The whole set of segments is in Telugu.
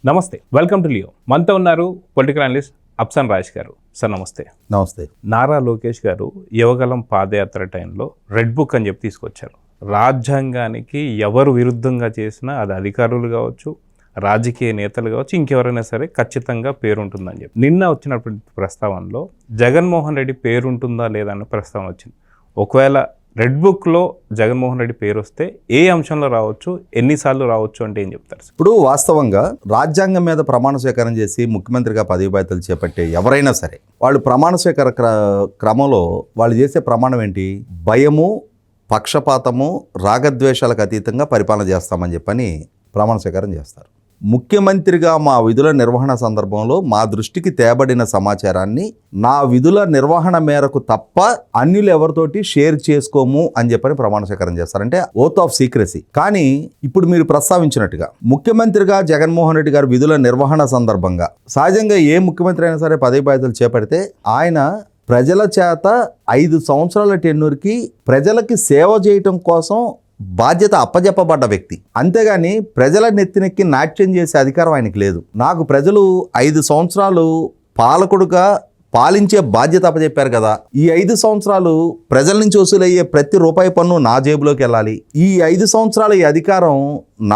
నమస్తే, వెల్కమ్ టు లియో. మనతో ఉన్నారు పొలిటికల్ అనలిస్ట్ అప్సన్ రాజ్ గారు. సార్ నమస్తే. నమస్తే. నారా లోకేష్ గారు యువగలం పాదయాత్ర టైంలో రెడ్ బుక్ అని చెప్పి తీసుకొచ్చారు. రాజ్యాంగానికి ఎవరు విరుద్ధంగా చేసినా అది అధికారులు కావచ్చు, రాజకీయ నేతలు కావచ్చు, ఇంకెవరైనా సరే ఖచ్చితంగా పేరుంటుందని చెప్పి నిన్న వచ్చినటువంటి ప్రస్తావనలో జగన్మోహన్ రెడ్డి పేరుంటుందా లేదా అన్న ప్రస్తావన వచ్చింది. ఒకవేళ రెడ్ బుక్లో జగన్మోహన్ రెడ్డి పేరు వస్తే ఏ అంశంలో రావచ్చు, ఎన్నిసార్లు రావచ్చు అంటే ఏం చెప్తారు? ఇప్పుడు వాస్తవంగా రాజ్యాంగం మీద ప్రమాణ స్వీకారం చేసి ముఖ్యమంత్రిగా పదవి బాధ్యతలు చేపట్టే ఎవరైనా సరే వాళ్ళు ప్రమాణ స్వీకార క్రమంలో వాళ్ళు చేసే ప్రమాణం ఏంటి? భయము, పక్షపాతము, రాగద్వేషాలకు అతీతంగా పరిపాలన చేస్తామని చెప్పని ప్రమాణ స్వీకారం చేస్తారు. ముఖ్యమంత్రిగా మా విధుల నిర్వహణ సందర్భంలో మా దృష్టికి తేబడిన సమాచారాన్ని నా విధుల నిర్వహణ మేరకు తప్ప అన్యులు ఎవరితోటి షేర్ చేసుకోము అని చెప్పని ప్రమాణ స్వీకారం చేస్తారంటే ఓత్ ఆఫ్ సీక్రెసీ. కానీ ఇప్పుడు మీరు ప్రస్తావించినట్టుగా ముఖ్యమంత్రిగా జగన్మోహన్ రెడ్డి గారు విధుల నిర్వహణ సందర్భంగా సహజంగా ఏ ముఖ్యమంత్రి అయినా సరే పదవి బాధ్యతలు చేపడితే ఆయన ప్రజల చేత 5 సంవత్సరాల టెన్యూర్కి ప్రజలకి సేవ చేయటం కోసం బాధ్యత అప్పజెప్పబడ్డ వ్యక్తి. అంతేగాని ప్రజల నెత్తినెక్కి నాట్యం చేసే అధికారం ఆయనకి లేదు. నాకు ప్రజలు 5 సంవత్సరాలు పాలకుడుగా పాలించే బాధ్యత అప్పచెప్పారు కదా, ఈ 5 సంవత్సరాలు ప్రజల నుంచి వసూలయ్యే ప్రతి రూపాయి పన్ను నా జేబులోకి వెళ్ళాలి. ఈ 5 సంవత్సరాల ఈ అధికారం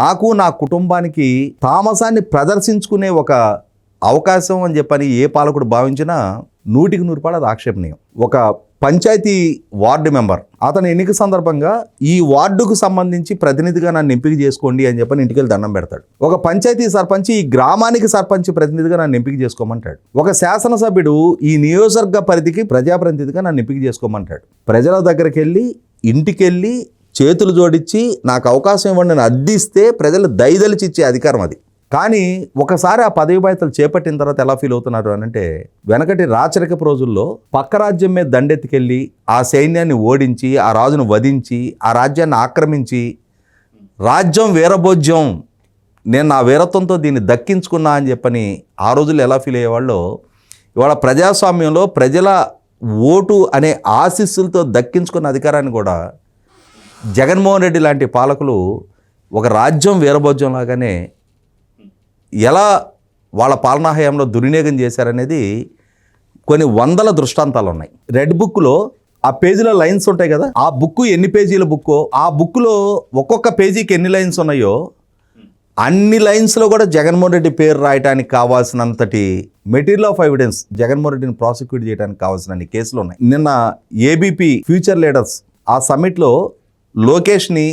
నాకు, నా కుటుంబానికి తామసాన్ని ప్రదర్శించుకునే ఒక అవకాశం అని చెప్పని ఏ పాలకుడు భావించినా 100కి 100 అది ఆక్షేపణీయం. ఒక పంచాయతీ వార్డు మెంబర్ అతని ఎన్నిక సందర్భంగా ఈ వార్డుకు సంబంధించి ప్రతినిధిగా నన్ను ఎంపిక చేసుకోండి అని చెప్పని ఇంటికి వెళ్ళి దండం పెడతాడు. ఒక పంచాయతీ సర్పంచ్ ఈ గ్రామానికి సర్పంచ్ ప్రతినిధిగా నన్ను ఎంపిక చేసుకోమంటాడు. ఒక శాసనసభ్యుడు ఈ నియోజకవర్గ పరిధికి ప్రజాప్రతినిధిగా నన్ను ఎంపిక చేసుకోమంటాడు. ప్రజల దగ్గరికి వెళ్ళి ఇంటికెళ్ళి చేతులు జోడించి నాకు అవకాశం ఇవ్వండి అని అర్థిస్తే ప్రజలు దయదలిచి ఇచ్చే అధికారం అది. కానీ ఒకసారి ఆ పదవి బాధ్యతలు చేపట్టిన తర్వాత ఎలా ఫీల్ అవుతున్నారు అని అంటే, వెనకటి రాచరికపు రోజుల్లో పక్క రాజ్యం మీద దండెత్తికెళ్ళి ఆ సైన్యాన్ని ఓడించి ఆ రాజును వధించి ఆ రాజ్యాన్ని ఆక్రమించి రాజ్యం వీరభోజ్యం, నేను నా వీరత్వంతో దీన్ని దక్కించుకున్నా అని చెప్పని ఆ రోజుల్లో ఎలా ఫీల్ అయ్యేవాళ్ళో ఇవాళ ప్రజాస్వామ్యంలో ప్రజల ఓటు అనే ఆశీస్సులతో దక్కించుకున్న అధికారాన్ని కూడా జగన్మోహన్ రెడ్డి లాంటి పాలకులు ఒక రాజ్యం వీరభోజ్యం లాగానే ఎలా వాళ్ళ పాలనా హయాంలో దుర్వినియోగం చేశారనేది కొన్ని వందల దృష్టాంతాలు ఉన్నాయి. రెడ్ బుక్లో ఆ పేజీలో లైన్స్ ఉంటాయి కదా, ఆ బుక్ ఎన్ని పేజీల బుక్కో ఆ బుక్లో ఒక్కొక్క పేజీకి ఎన్ని లైన్స్ ఉన్నాయో అన్ని లైన్స్లో కూడా జగన్మోహన్ రెడ్డి పేరు రాయడానికి కావాల్సినంతటి మెటీరియల్ ఆఫ్ ఎవిడెన్స్ జగన్మోహన్ రెడ్డిని ప్రాసిక్యూట్ చేయడానికి కావాల్సిన అన్ని కేసులు ఉన్నాయి. నిన్న ఏబీపీ ఫ్యూచర్ లీడర్స్ ఆ సమ్మిట్లో లోకేష్ని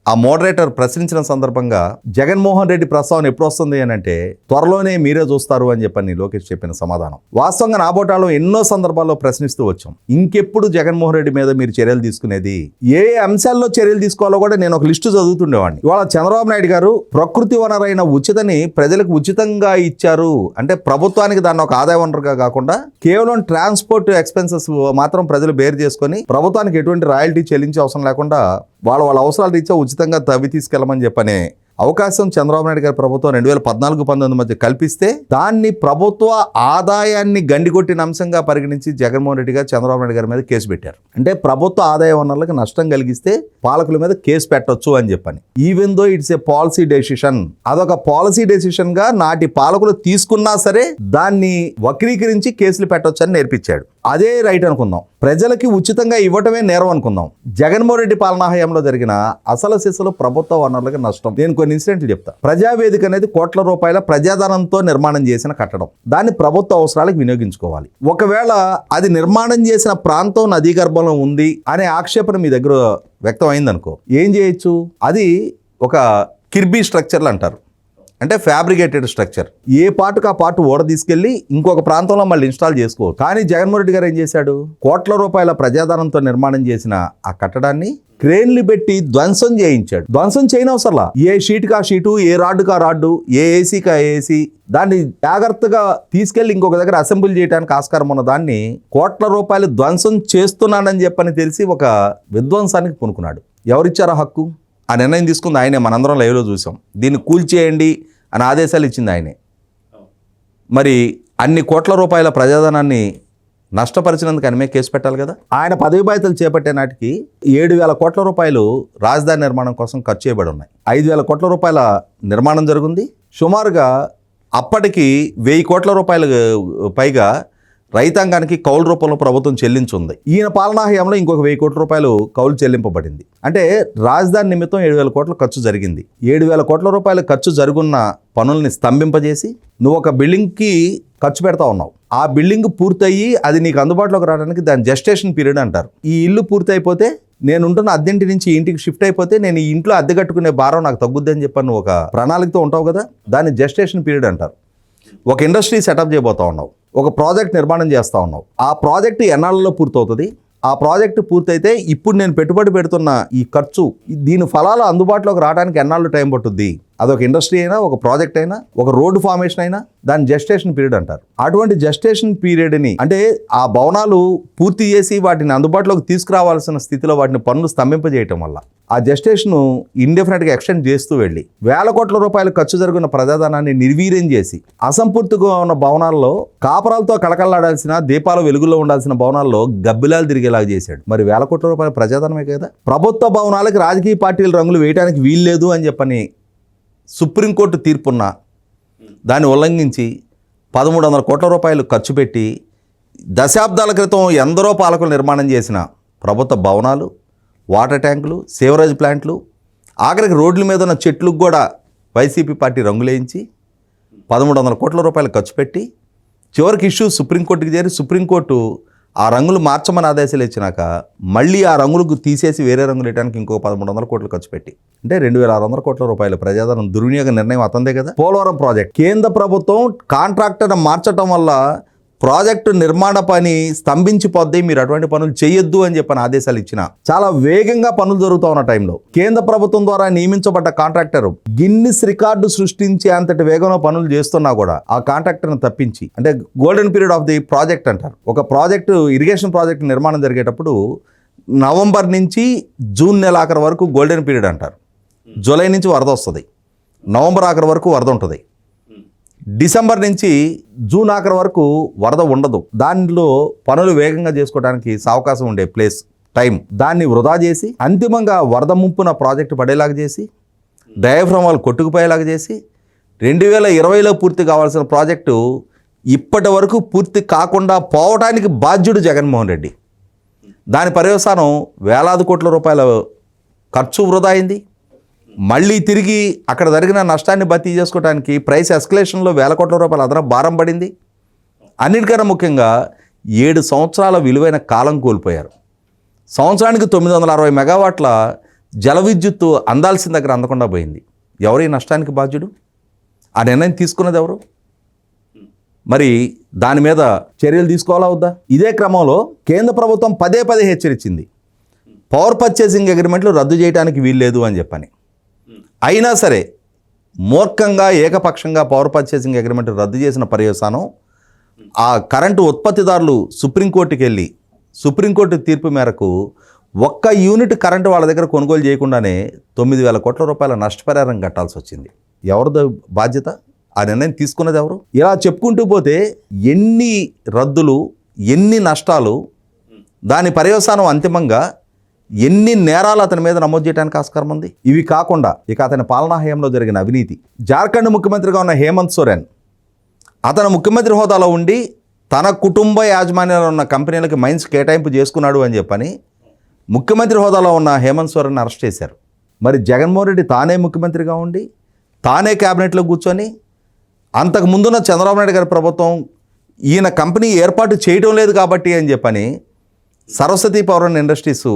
ఆ మోడరేటర్ ప్రశ్నించిన సందర్భంగా జగన్మోహన్ రెడ్డి ప్రస్తావన ఎప్పుడు వస్తుంది అని అంటే త్వరలోనే మీరే చూస్తారు అని చెప్పని లోకేష్ చెప్పిన సమాధానం. వాస్తవంగా నాబోటాలో ఎన్నో సందర్భాల్లో ప్రశ్నిస్తూ వచ్చాం, ఇంకెప్పుడు జగన్మోహన్ రెడ్డి మీద మీరు చర్యలు తీసుకునేది, ఏ అంశాల్లో చర్యలు తీసుకోవాలో కూడా నేను ఒక లిస్టు చదువుతుండేవాడిని. ఇవాళ చంద్రబాబు నాయుడు గారు ప్రకృతి వనరైన ఉచితని ప్రజలకు ఉచితంగా ఇచ్చారు అంటే ప్రభుత్వానికి దాన్ని ఒక ఆదాయ వనరుగా కాకుండా కేవలం ట్రాన్స్పోర్ట్ ఎక్స్పెన్సెస్ మాత్రం ప్రజలు బేర్ చేసుకొని ప్రభుత్వానికి ఎటువంటి రాయల్టీ చెల్లించే అవసరం లేకుండా వాళ్ళ అవసరాలు రీత్యా ఉచితంగా తవ్వి తీసుకెళ్ళమని చెప్పనే అవకాశం చంద్రబాబు నాయుడు గారి ప్రభుత్వం 2014-19 మధ్య కల్పిస్తే దాన్ని ప్రభుత్వ ఆదాయాన్ని గండికొట్టిన అంశంగా పరిగణించి జగన్మోహన్ రెడ్డి గారు చంద్రబాబు నాయుడు గారి మీద కేసు పెట్టారు. అంటే ప్రభుత్వ ఆదాయ వనరులకు నష్టం కలిగిస్తే పాలకుల మీద కేసు పెట్టొచ్చు అని చెప్పని. Even though it's a policy decision, అదొక పాలసీ డెసిషన్ గా నాటి పాలకులు తీసుకున్నా సరే దాన్ని వక్రీకరించి కేసులు పెట్టొచ్చు అని నేర్పించాడు. అదే రైట్ అనుకుందాం, ప్రజలకి ఉచితంగా ఇవ్వటమే నేరం అనుకుందాం. జగన్మోహన్ రెడ్డి పాలనా హయాంలో జరిగిన అసలు సిసలు ప్రభుత్వ వనరులకు నష్టం. నేను కొన్ని ఇన్సిడెంట్లు చెప్తా. ప్రజావేదిక అనేది కోట్ల రూపాయల ప్రజాధనంతో నిర్మాణం చేసిన కట్టడం, దాన్ని ప్రభుత్వ అవసరాలకు వినియోగించుకోవాలి. ఒకవేళ అది నిర్మాణం చేసిన ప్రాంతం నదీ గర్భంలో ఉంది అనే ఆక్షేపణ మీ దగ్గర వ్యక్తం అయిందనుకో, ఏం చేయొచ్చు? అది ఒక కిర్బీ స్ట్రక్చర్లు అంటారు, అంటే ఫ్యాబ్రికేటెడ్ స్ట్రక్చర్. ఏ పాటుకు ఆ పాటు ఓడ తీసుకెళ్లి ఇంకొక ప్రాంతంలో మళ్ళీ ఇన్స్టాల్ చేసుకోవచ్చు. కానీ జగన్మోహన్ రెడ్డి గారు ఏం చేశాడు? కోట్ల రూపాయల ప్రజాధనంతో నిర్మాణం చేసిన ఆ కట్టడాన్ని క్రేన్లు పెట్టి ధ్వంసం చేయించాడు. ధ్వంసం చేయనవసరంలా, ఏ షీట్కి ఆ షీటు, ఏ రాడ్డుకి ఆ రాడ్డు, ఏ ఏసీకి ఆ ఏసీ, దాన్ని జాగ్రత్తగా తీసుకెళ్లి ఇంకొక దగ్గర అసెంబ్లీ చేయడానికి ఆస్కారం ఉన్న దాన్ని కోట్ల రూపాయలు ధ్వంసం చేస్తున్నానని చెప్పని తెలిసి ఒక విధ్వంసానికి పూనుకున్నాడు. ఎవరిచ్చారా హక్కు? ఆ నిర్ణయం తీసుకుంది ఆయనే, మనందరం లైవ్లో చూసాం. దీన్ని కూల్చేయండి అని ఆదేశాలు ఇచ్చింది ఆయనే. మరి అన్ని కోట్ల రూపాయల ప్రజాధనాన్ని నష్టపరిచినందుకు ఆయన మీద కేసు పెట్టాలి కదా. ఆయన పదవి బాధ్యతలు చేపట్టే నాటికి 7,000 కోట్ల రూపాయలు రాజధాని నిర్మాణం కోసం ఖర్చు చేయబడి ఉన్నాయి. 5,000 కోట్ల రూపాయల నిర్మాణం జరిగింది. సుమారుగా అప్పటికి 1000 కోట్ల రూపాయలు పైగా రైతాంగానికి కౌలు రూపంలో ప్రభుత్వం చెల్లించుంది. ఈయన పాలనా హయాంలో ఇంకొక 1000 కోట్ల రూపాయలు కౌలు చెల్లింపబడింది. అంటే రాజధాని నిమిత్తం 7,000 కోట్ల ఖర్చు జరిగింది. 7,000 కోట్ల రూపాయల ఖర్చు జరుగున్న పనుల్ని స్తంభింపజేసి నువ్వు ఒక బిల్డింగ్కి ఖర్చు పెడతా ఉన్నావు. ఆ బిల్డింగ్ పూర్తయ్యి అది నీకు అందుబాటులోకి రావడానికి దాని జెస్టేషన్ పీరియడ్ అంటారు. ఈ ఇల్లు పూర్తయిపోతే నేను ఉంటున్న అద్దెంటి నుంచి ఈ ఇంటికి షిఫ్ట్ అయిపోతే నేను ఈ ఇంట్లో అద్దె కట్టుకునే భారం నాకు తగ్గుద్ది అని చెప్పి నువ్వు ఒక ప్రణాళికతో ఉంటావు కదా, దాన్ని జెస్టేషన్ పీరియడ్ అంటారు. ఒక ఇండస్ట్రీ సెటప్ చేయబోతా ఉన్నావు, ఒక ప్రాజెక్ట్ నిర్మాణం చేస్తూ ఉన్నావు. ఆ ప్రాజెక్ట్ ఎన్నాళ్ళలో పూర్తవుతుంది? ఆ ప్రాజెక్టు పూర్తయితే ఇప్పుడు నేను పెట్టుబడి పెడుతున్న ఈ ఖర్చు, దీని ఫలాలు అందుబాటులోకి రావడానికి ఎన్నాళ్ళు టైం పట్టుద్ది? అదొక ఇండస్ట్రీ అయినా, ఒక ప్రాజెక్ట్ అయినా, ఒక రోడ్డు ఫార్మేషన్ అయినా దాని జెస్టేషన్ పీరియడ్ అంటారు. అటువంటి జెస్టేషన్ పీరియడ్ని అంటే ఆ భవనాలు పూర్తి చేసి వాటిని అందుబాటులోకి తీసుకురావాల్సిన స్థితిలో వాటిని పనులు స్తంభింపజేయటం వల్ల ఆ జెస్టేషన్ ఇండెఫినెట్గా ఎక్స్టెండ్ చేస్తూ వెళ్ళి 1000 కోట్ల రూపాయలు ఖర్చు జరిగిన ప్రజాధనాన్ని నిర్వీర్యం చేసి అసంపూర్తిగా ఉన్న భవనాల్లో కాపరాలతో కళకళలాడాల్సిన, దీపాల వెలుగులో ఉండాల్సిన భవనాల్లో గబ్బిలాలు తిరిగేలాగా చేశాడు. మరి 1000 కోట్ల రూపాయల ప్రజాధనమే కదా. ప్రభుత్వ భవనాలకు రాజకీయ పార్టీల రంగులు వేయడానికి వీల్లేదు అని చెప్పని సుప్రీంకోర్టు తీర్పున్న దాన్ని ఉల్లంఘించి 1,300 కోట్ల రూపాయలు ఖర్చు పెట్టి దశాబ్దాల క్రితం ఎందరో పాలకులు నిర్మాణం చేసిన ప్రభుత్వ భవనాలు, వాటర్ ట్యాంకులు, సేవరేజ్ ప్లాంట్లు, ఆఖరికి రోడ్ల మీద ఉన్న చెట్లకు కూడా వైసీపీ పార్టీ రంగులేయించి 1,300 కోట్ల రూపాయలు ఖర్చు పెట్టి చివరికి ఇష్యూ సుప్రీంకోర్టుకి చేరి సుప్రీంకోర్టు ఆ రంగులు మార్చమని ఆదేశాలు ఇచ్చినాక మళ్ళీ ఆ రంగులకు తీసేసి వేరే రంగులు వేయడానికి ఇంకో 1,300 కోట్లు ఖర్చు పెట్టి అంటే 2,600 కోట్ల రూపాయల ప్రజాధనం దుర్వినియోగ నిర్ణయం అతందే కదా. పోలవరం ప్రాజెక్ట్ కేంద్ర ప్రభుత్వం కాంట్రాక్టర్ మార్చడం వల్ల ప్రాజెక్టు నిర్మాణ పని స్తంభించిపోద్ది, మీరు అటువంటి పనులు చేయొద్దు అని చెప్పని ఆదేశాలు ఇచ్చిన చాలా వేగంగా పనులు జరుగుతూ ఉన్న టైంలో కేంద్ర ప్రభుత్వం ద్వారా నియమించబడ్డ కాంట్రాక్టర్ గిన్నిస్ రికార్డు సృష్టించే అంతటి వేగంలో పనులు చేస్తున్నా కూడా ఆ కాంట్రాక్టర్ని తప్పించి, అంటే golden period of the project అంటారు. ఒక ప్రాజెక్టు, ఇరిగేషన్ ప్రాజెక్టు నిర్మాణం జరిగేటప్పుడు నవంబర్ నుంచి జూన్ నెల ఆఖరి వరకు గోల్డెన్ పీరియడ్ అంటారు. జూలై నుంచి వరద వస్తుంది, నవంబర్ ఆఖరి వరకు వరద ఉంటుంది, డిసెంబర్ నుంచి జూన్ ఆఖరి వరకు వరద ఉండదు. దానిలో పనులు వేగంగా చేసుకోవడానికి అవకాశం ఉండే ప్లేస్, టైం, దాన్ని వృధా చేసి అంతిమంగా వరద ముంపున ప్రాజెక్టు పడేలాగా చేసి డయాఫ్రమ్ వాళ్ళు కొట్టుకుపోయేలాగా చేసి 2020లో పూర్తి కావాల్సిన ప్రాజెక్టు ఇప్పటి వరకు పూర్తి కాకుండా పోవడానికి బాధ్యుడు జగన్మోహన్ రెడ్డి. దాని పర్యవసానం వేలాది కోట్ల రూపాయల ఖర్చు వృధా అయింది. మళ్ళీ తిరిగి అక్కడ జరిగిన నష్టాన్ని భర్తీ చేసుకోవడానికి ప్రైస్ ఎస్కలేషన్లో 1000 కోట్ల రూపాయల అదనపు భారం పడింది. అన్నిటికన్నా ముఖ్యంగా 7 సంవత్సరాల విలువైన కాలం కోల్పోయారు. సంవత్సరానికి 960 మెగావాట్ల జల విద్యుత్తు అందాల్సిన దగ్గర అందకుండా పోయింది. ఎవరు ఈ నష్టానికి బాధ్యుడు? ఆ నిర్ణయం తీసుకున్నది ఎవరు? మరి దాని మీద చర్యలు తీసుకోవాలా వద్దా? ఇదే క్రమంలో కేంద్ర ప్రభుత్వం పదే హెచ్చరించింది, పవర్ పర్చేసింగ్ అగ్రిమెంట్లు రద్దు చేయడానికి వీల్లేదు అని చెప్పని. అయినా సరే మూర్ఖంగా ఏకపక్షంగా పవర్ పర్చేసింగ్ అగ్రిమెంట్ రద్దు చేసిన పర్యవసానం ఆ కరెంటు ఉత్పత్తిదారులు సుప్రీంకోర్టుకి వెళ్ళి సుప్రీంకోర్టు తీర్పు మేరకు 1 యూనిట్ కరెంటు వాళ్ళ దగ్గర కొనుగోలు చేయకుండానే 9,000 కోట్ల రూపాయల నష్టపరిహారం కట్టాల్సి వచ్చింది. ఎవరిది బాధ్యత? ఆ నిర్ణయం తీసుకున్నది ఎవరు? ఇలా చెప్పుకుంటూ పోతే ఎన్ని రద్దులు, ఎన్ని నష్టాలు, దాని పర్యవసానం అంతిమంగా ఎన్ని నేరాలు అతని మీద నమోదు చేయడానికి ఆస్కారం ఉంది. ఇవి కాకుండా ఇక అతని పాలనా హయాంలో జరిగిన అవినీతి. జార్ఖండ్ ముఖ్యమంత్రిగా ఉన్న హేమంత్ సోరెన్ అతను ముఖ్యమంత్రి హోదాలో ఉండి తన కుటుంబ యాజమాన్యంలో ఉన్న కంపెనీలకి మైన్స్ కేటాయింపు చేసుకున్నాడు అని చెప్పని ముఖ్యమంత్రి హోదాలో ఉన్న హేమంత్ సోరెన్ అరెస్ట్ చేశారు. మరి జగన్మోహన్ రెడ్డి తానే ముఖ్యమంత్రిగా ఉండి తానే క్యాబినెట్లో కూర్చొని అంతకు ముందున్న చంద్రబాబు నాయుడు గారి ప్రభుత్వం ఈయన కంపెనీ ఏర్పాటు చేయడం లేదు కాబట్టి అని చెప్పని సరస్వతి పవర్ అండ్ ఇండస్ట్రీస్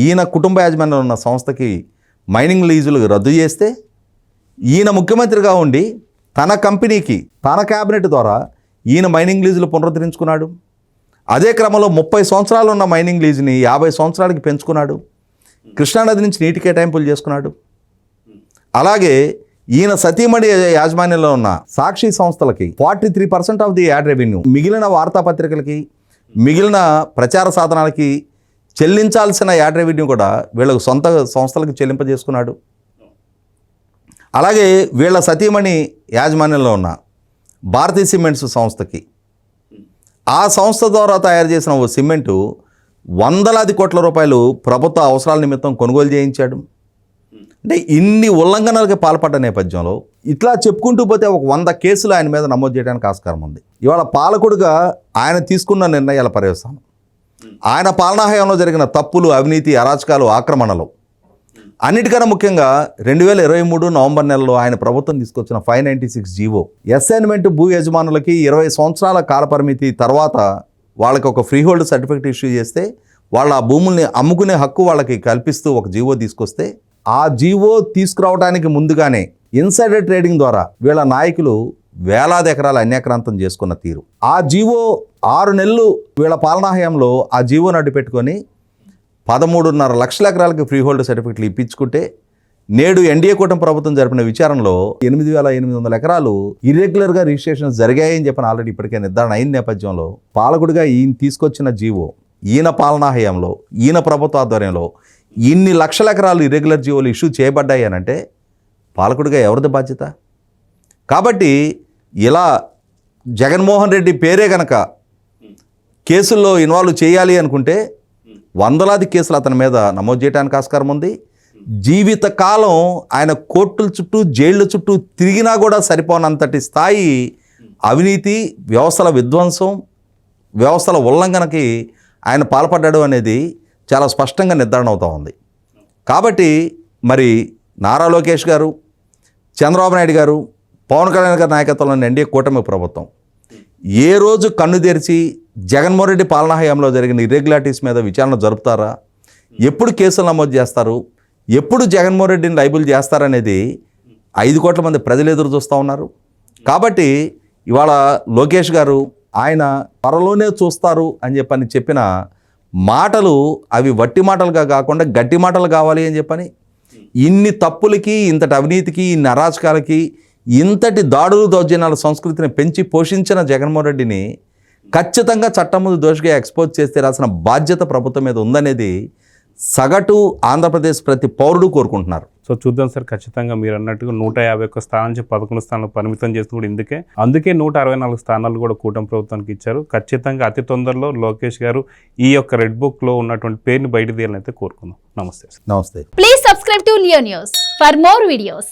ఈయన కుటుంబ యాజమాన్యంలో ఉన్న సంస్థకి మైనింగ్ లీజులు రద్దు చేస్తే ఈయన ముఖ్యమంత్రిగా ఉండి తన కంపెనీకి తన క్యాబినెట్ ద్వారా ఈయన మైనింగ్ లీజులు పునరుద్ధరించుకున్నాడు. అదే క్రమంలో 30 సంవత్సరాలు ఉన్న మైనింగ్ లీజుని 50 సంవత్సరాలకి పెంచుకున్నాడు. కృష్ణానది నుంచి నీటి కేటాయింపులు చేసుకున్నాడు. అలాగే ఈయన సతీమణి యాజమాన్యంలో ఉన్న సాక్షి సంస్థలకి 43% ఆఫ్ ది యాడ్ రెవెన్యూ, మిగిలిన వార్తాపత్రికలకి, మిగిలిన ప్రచార సాధనాలకి చెల్లించాల్సిన యాడ్ రెవెన్యూ కూడా వీళ్ళకు సొంత సంస్థలకు చెల్లింపజేసుకున్నాడు. అలాగే వీళ్ళ సతీమణి యాజమాన్యంలో ఉన్న భారతీయ సిమెంట్స్ సంస్థకి, ఆ సంస్థ ద్వారా తయారు చేసిన ఓ సిమెంటు వందలాది కోట్ల రూపాయలు ప్రభుత్వ అవసరాల నిమిత్తం కొనుగోలు చేయించాడు. అంటే ఇన్ని ఉల్లంఘనలకు పాల్పడ్డ నేపథ్యంలో ఇట్లా చెప్పుకుంటూ పోతే ఒక 100 కేసులు ఆయన మీద నమోదు చేయడానికి ఆస్కారం ఉంది. ఇవాళ పాలకుడుగా ఆయన తీసుకున్న నిర్ణయాల పర్యవసానం, ఆయన పాలనాహయంలో జరిగిన తప్పులు, అవినీతి, అరాచకాలు, ఆక్రమణలు, అన్నిటికన్నా ముఖ్యంగా 2023 నవంబర్ నెలలో ఆయన ప్రభుత్వం తీసుకొచ్చిన 596 జీవో, అసైన్మెంట్ భూ యజమానులకి 20 సంవత్సరాల కాలపరిమితి తర్వాత వాళ్ళకి ఒక ఫ్రీ హోల్డ్ సర్టిఫికేట్ ఇష్యూ చేస్తే వాళ్ళ ఆ భూముల్ని అమ్ముకునే హక్కు వాళ్ళకి కల్పిస్తూ ఒక జీవో తీసుకొస్తే, ఆ జీవో తీసుకురావడానికి ముందుగానే ఇన్సైడర్ ట్రేడింగ్ ద్వారా వీళ్ళ నాయకులు వేలాది ఎకరాల అన్యాక్రాంతం చేసుకున్న తీరు, ఆ జీవో 6 నెలలు వీళ్ళ పాలనాహయంలో ఆ జీవోను అడ్డుపెట్టుకొని 13.5 లక్షల ఎకరాలకి ఫ్రీ హోల్డ్ సర్టిఫికెట్లు ఇప్పించుకుంటే, నేడు ఎన్డీఏ కూటమి ప్రభుత్వం జరిపిన విచారణలో 8,800 ఎకరాలు ఇర్రెగ్యులర్గా రిజిస్ట్రేషన్స్ జరిగాయని చెప్పిన ఆల్రెడీ ఇప్పటికే నిర్ధారణ అయిన నేపథ్యంలో పాలకుడిగా ఈయన తీసుకొచ్చిన జీవో, ఈయన పాలనాహయంలో, ఈయన ప్రభుత్వ ఆధ్వర్యంలో ఇన్ని లక్షల ఎకరాలు ఇర్రెగ్యులర్ జీవోలు ఇష్యూ చేయబడ్డాయి అని అంటే పాలకుడిగా ఎవరిది బాధ్యత? కాబట్టి ఇలా జగన్మోహన్ రెడ్డి పేరే కనుక కేసుల్లో ఇన్వాల్వ్ చేయాలి అనుకుంటే వందలాది కేసులు అతని మీద నమోదు చేయడానికి ఆస్కారం ఉంది. జీవితకాలం ఆయన కోర్టుల చుట్టూ, జైళ్ళ చుట్టూ తిరిగినా కూడా సరిపోనంతటి స్థాయి అవినీతి, వ్యవస్థల విధ్వంసం, వ్యవస్థల ఉల్లంఘనకి ఆయన పాల్పడ్డాడు అనేది చాలా స్పష్టంగా నిర్ధారణ అవుతూ ఉంది. కాబట్టి మరి నారా లోకేష్ గారు, చంద్రబాబు నాయుడు గారు, పవన్ కళ్యాణ్ గారి నాయకత్వంలోని ఎన్డీఏ కూటమి ప్రభుత్వం ఏ రోజు కన్ను తెరిచి జగన్మోహన్ రెడ్డి పాలనాహయంలో జరిగిన ఇర్రెగ్యులారిటీస్ మీద విచారణ జరుపుతారా, ఎప్పుడు కేసులు నమోదు చేస్తారు, ఎప్పుడు జగన్మోహన్ రెడ్డిని లైబుల్ చేస్తారనేది 5 కోట్ల మంది ప్రజలు ఎదురు చూస్తూ ఉన్నారు. కాబట్టి ఇవాళ లోకేష్ గారు ఆయన త్వరలోనే చూస్తారు అని చెప్పిన మాటలు అవి వట్టి మాటలుగా కాకుండా గట్టి మాటలు కావాలి అని చెప్పని, ఇన్ని తప్పులకి, ఇంతటి అవినీతికి, ఇన్ని అరాచకాలకి, ఇంతటి దాడులు దౌర్జన్యాల సంస్కృతిని పెంచి పోషించిన జగన్మోహన్ రెడ్డిని ఖచ్చితంగా చట్టం ముందు దోషిగా ఎక్స్పోజ్ చేస్తే రాసిన బాధ్యత ప్రభుత్వం మీద ఉందనేది సగటు ఆంధ్రప్రదేశ్ ప్రతి పౌరుడు కోరుకుంటున్నారు. సో చూద్దాం సార్, ఖచ్చితంగా మీరు అన్నట్టుగా 151 స్థానం నుంచి 11 స్థానాలు పరిమితం చేస్తూ కూడా అందుకే 164 స్థానాలు కూడా కూటమి ప్రభుత్వానికి ఇచ్చారు. ఖచ్చితంగా అతి తొందరలో లోకేష్ గారు ఈ యొక్క రెడ్ బుక్లో ఉన్నటువంటి పేరుని బయట తీయాలని అయితే కోరుకుందాం. నమస్తే. నమస్తే. Please subscribe to Leo news for more videos.